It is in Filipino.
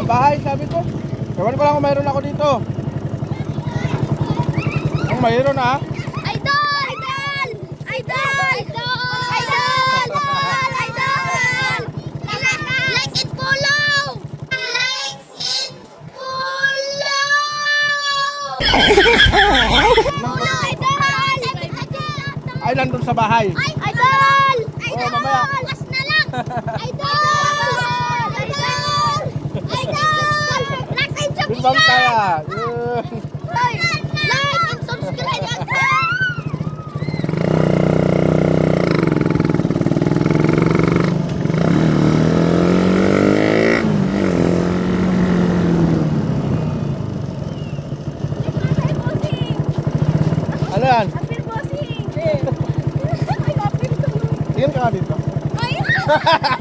Sa bahay, sabi ko. Ewan ko lang kung mayroon ako dito. Kung mayroon ah. Idol! Idol! Idol! Idol! Idol! Like and follow! Like and follow! Follow, idol! Ay, nandun sa bahay. Idol! Oh, mamaya. Bukas na lang! Idol! Idol! Idol! Like and Bimbang subscribe! kaya. Like and subscribe! Ano yan? Apir bossing! Tingin ka nga dito. Ay!